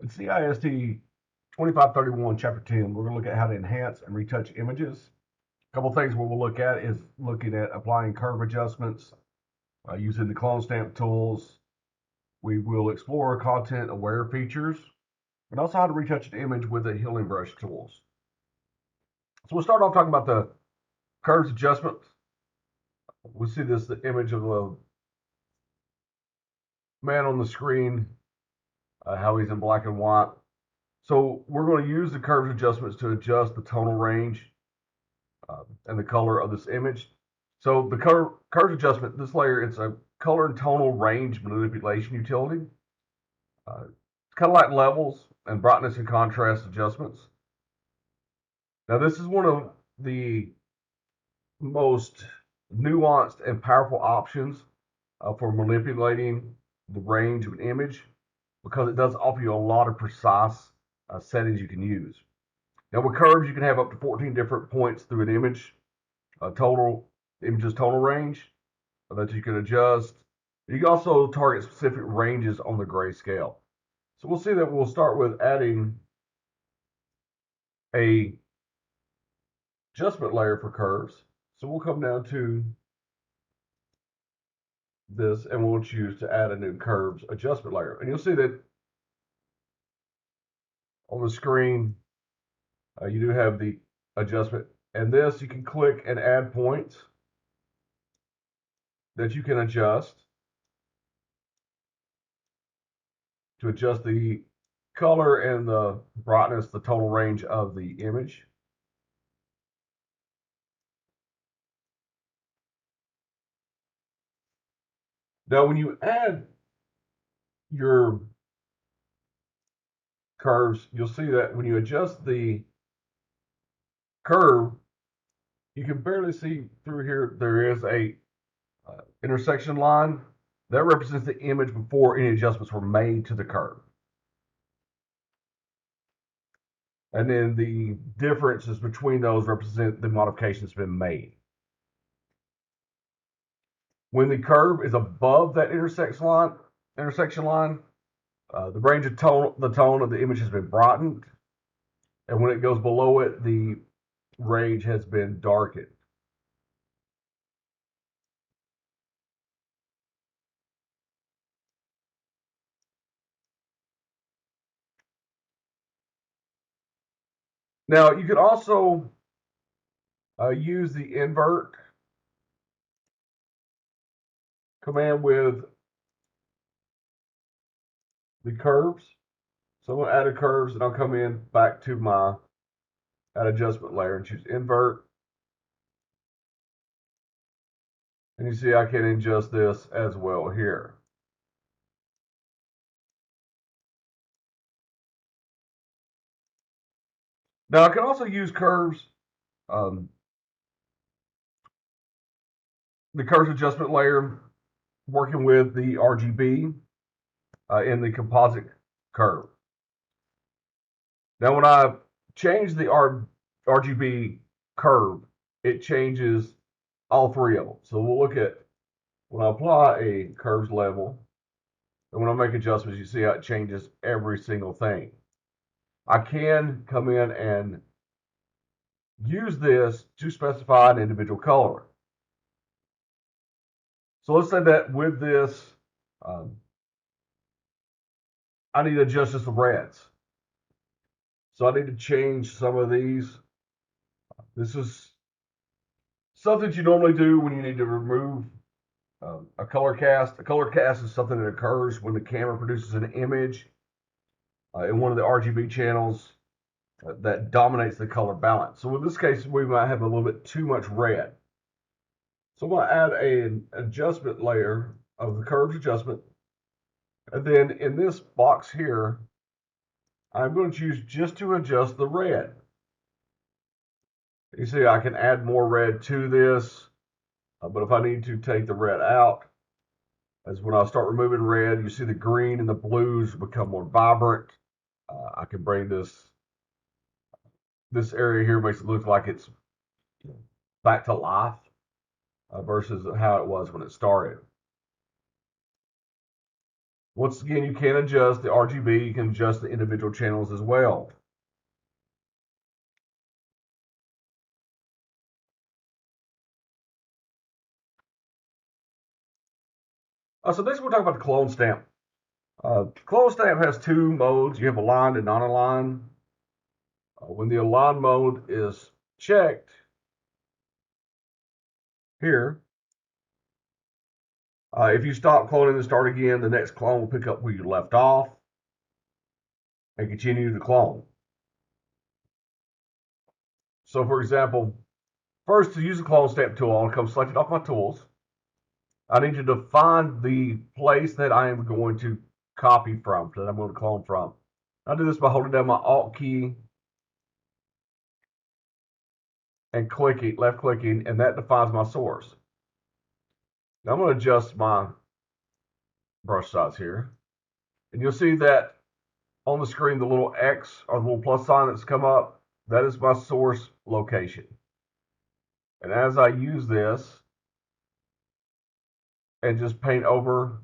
In CIST 2531, Chapter 10, we're going to look at how to enhance and retouch images. A couple things we'll look at is looking at applying curve adjustments using the clone stamp tools. We will explore content aware features and also how to retouch an image with the healing brush tools. So we'll start off talking about the curves adjustment. We see the image of a man on the screen, how he's in black and white. So we're going to use the curves adjustments to adjust the tonal range and the color of this image. So the curves adjustment, this layer, it's a color and tonal range manipulation utility. It's kind of like levels and brightness and contrast adjustments. Now this is one of the most nuanced and powerful options for manipulating the range of an image, because it does offer you a lot of precise settings you can use. Now with curves, you can have up to 14 different points through an image, image's total range that you can adjust. You can also target specific ranges on the grayscale. So we'll see that we'll start with adding a adjustment layer for curves. So we'll come down to this and we'll choose to add a new curves adjustment layer. And you'll see that on the screen, you do have the adjustment. And this, you can click and add points that you can adjust to adjust the color and the brightness, the total range of the image. Now, when you add your curves, you'll see that when you adjust the curve, you can barely see through here. There is a intersection line that represents the image before any adjustments were made to the curve. And then the differences between those represent the modification that's been made. When the curve is above that intersection line, the range of the tone of the image has been brightened, and when it goes below it, the range has been darkened. Now, you could also use the invert command with the curves. So I'm going to add a curves, and I'll come in back to my add adjustment layer and choose invert. And you see I can adjust this as well here. Now I can also use curves, the curves adjustment layer, working with the RGB in the composite curve. Now when I change the RGB curve, it changes all three of them. So we'll look at when I apply a curves level, and when I make adjustments, you see how it changes every single thing. I can come in and use this to specify an individual color. So let's say that with this, I need to adjust just the reds. So I need to change some of these. This is something that you normally do when you need to remove a color cast. A color cast is something that occurs when the camera produces an image in one of the RGB channels that dominates the color balance. So in this case, we might have a little bit too much red. So I'm going to add an adjustment layer of the curves adjustment. And then in this box here, I'm going to choose just to adjust the red. You see I can add more red to this, but if I need to take the red out, as when I start removing red, you see the green and the blues become more vibrant. I can bring this area here, makes it look like it's back to life versus how it was when it started. Once again, you can adjust the RGB, you can adjust the individual channels as well. So next we'll talk about the clone stamp. Clone stamp has two modes. You have aligned and non-aligned. When the align mode is checked here, if you stop cloning and start again, the next clone will pick up where you left off and continue to clone. So for example, first to use the clone stamp tool, I'll come select it off my tools. I need to define the place that I am going to copy from, that I'm going to clone from. I do this by holding down my Alt key and clicking, left clicking, and that defines my source. Now I'm going to adjust my brush size here. And you'll see that on the screen, the little X or the little plus sign that's come up, that is my source location. And as I use this and just paint over,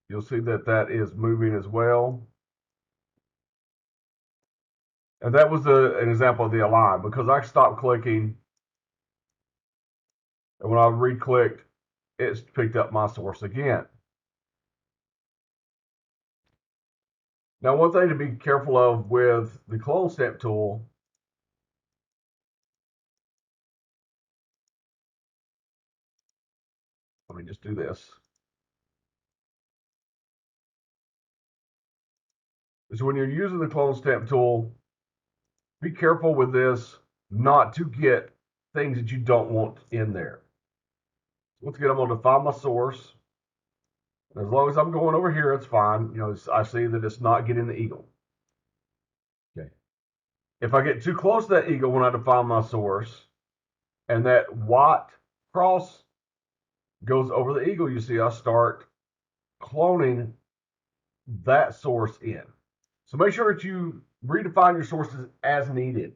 you'll see that that is moving as well. And that was an example of the align, because I stopped clicking, and when I re-clicked, it's picked up my source again. Now, one thing to be careful of with the clone stamp tool, let me just do this, is when you're using the clone stamp tool, be careful with this not to get things that you don't want in there. Once again, I'm going to define my source. As long as I'm going over here, it's fine. You know, I see that it's not getting the eagle. Okay. If I get too close to that eagle when I define my source, and that white cross goes over the eagle, you see I start cloning that source in. So make sure that you redefine your sources as needed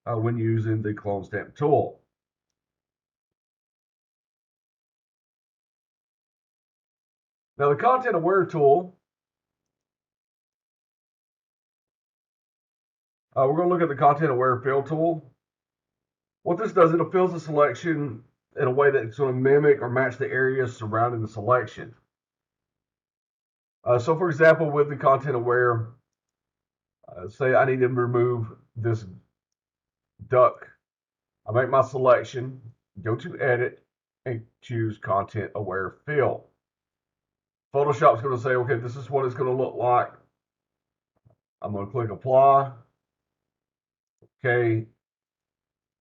when using the clone stamp tool. Now the content aware tool, we're going to look at the content aware fill tool. What this does, it fills the selection in a way that's going to mimic or match the areas surrounding the selection. So for example, with the content aware, say I need to remove this duck. I make my selection, go to edit, and choose content aware fill. Photoshop's going to say, okay, this is what it's going to look like. I'm going to click apply. Okay.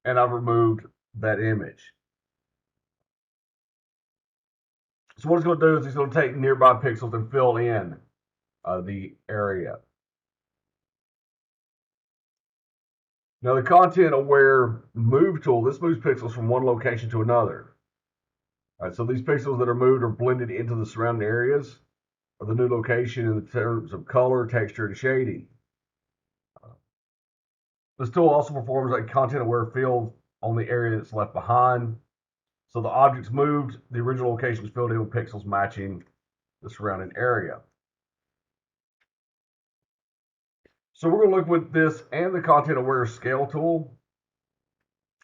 And I've removed that image. So what it's going to do is it's going to take nearby pixels and fill in the area. Now the content aware move tool, this moves pixels from one location to another. All right, so these pixels that are moved are blended into the surrounding areas of the new location in terms of color, texture, and shading. This tool also performs a content aware fill on the area that's left behind. So the object's moved, the original location is filled in with pixels matching the surrounding area. So we're going to look with this and the content aware scale tool.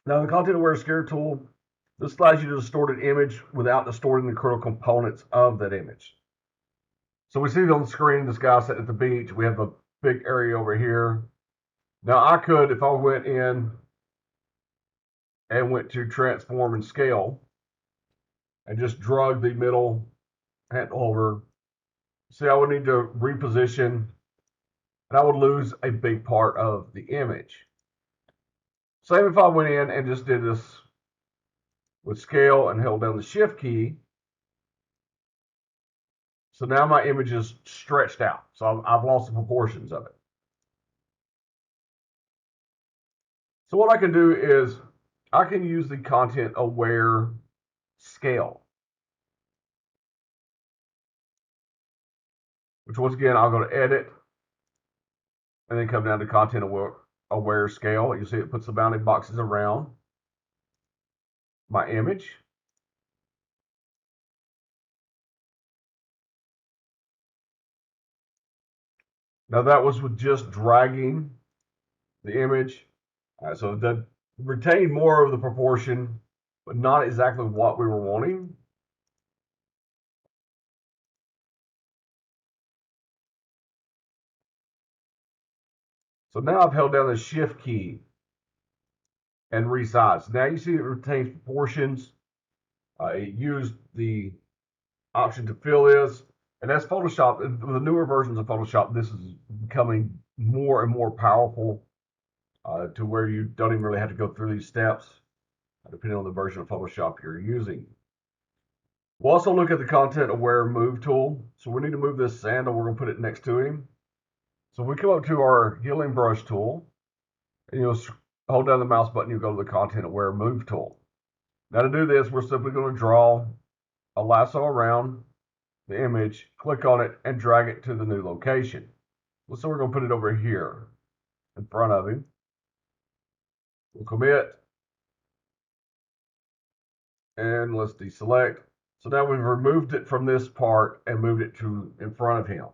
Now the content aware scale tool, this allows you to distort an image without distorting the critical components of that image. So we see it on the screen, this guy sitting at the beach. We have a big area over here. Now I could, if I went in and went to transform and scale and just drug the middle handle over, see I would need to reposition and I would lose a big part of the image. Same if I went in and just did this with scale and held down the shift key. So now my image is stretched out. So I've lost the proportions of it. So what I can do is I can use the content aware scale, which once again, I'll go to edit and then come down to content aware scale. You see it puts the bounding boxes around my image. Now that was with just dragging the image. So that retained more of the proportion, but not exactly what we were wanting. So now I've held down the shift key and resize. Now you see it retains proportions. It used the option to fill this, and that's Photoshop. The newer versions of Photoshop, this is becoming more and more powerful to where you don't even really have to go through these steps, depending on the version of Photoshop you're using. We'll also look at the content aware move tool. So we need to move this sandal. We're going to put it next to him. So we come up to our healing brush tool, and you'll hold down the mouse button. You go to the content aware move tool. Now to do this, we're simply going to draw a lasso around the image, click on it, and drag it to the new location. So we're going to put it over here in front of him. We'll commit, and let's deselect. So now we've removed it from this part and moved it to in front of him.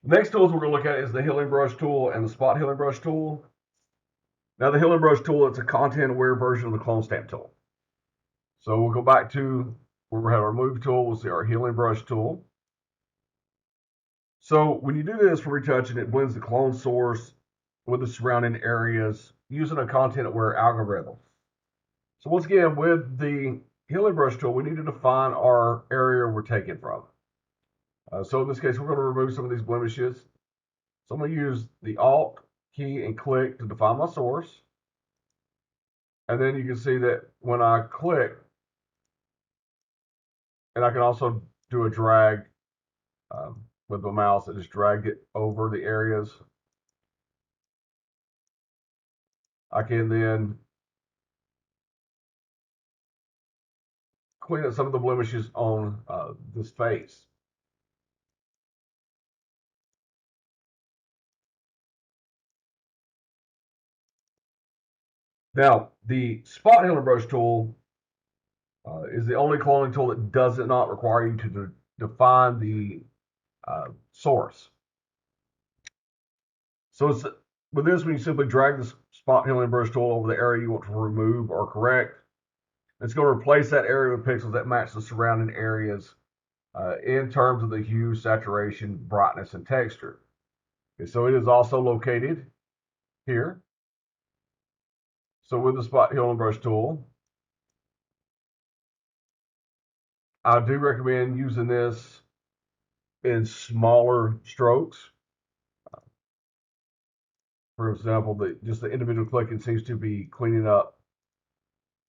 The next tools we're going to look at is the healing brush tool and the spot healing brush tool. Now the healing brush tool, it's a content aware version of the clone stamp tool. So we'll go back to where we have our move tool. We'll see our healing brush tool. So when you do this for retouching, it blends the clone source with the surrounding areas using a content aware algorithm. So once again, with the healing brush tool, we need to define our area we're taking from. So in this case, we're going to remove some of these blemishes. So I'm going to use the Alt key and click to define my source. And then you can see that when I click, and I can also do a drag with the mouse and just drag it over the areas. I can then clean up some of the blemishes on this face. Now, the spot healing brush tool is the only cloning tool that does not require you to define the source. So with this one, you simply drag the spot healing brush tool over the area you want to remove or correct. It's going to replace that area with pixels that match the surrounding areas in terms of the hue, saturation, brightness, and texture. Okay, so it is also located here. So with the spot healing brush tool, I do recommend using this in smaller strokes. For example, just the individual clicking seems to be cleaning up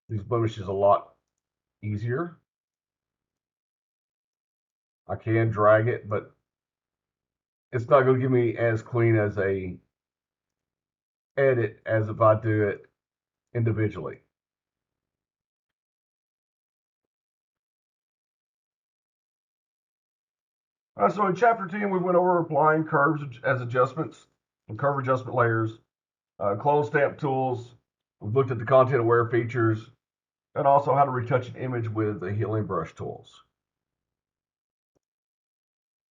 these blemishes a lot easier. I can drag it, but it's not going to give me as clean as a edit as if I do it individually. So in chapter 10, we went over applying curves as adjustments and curve adjustment layers, clone stamp tools. We've looked at the content aware features and also how to retouch an image with the healing brush tools.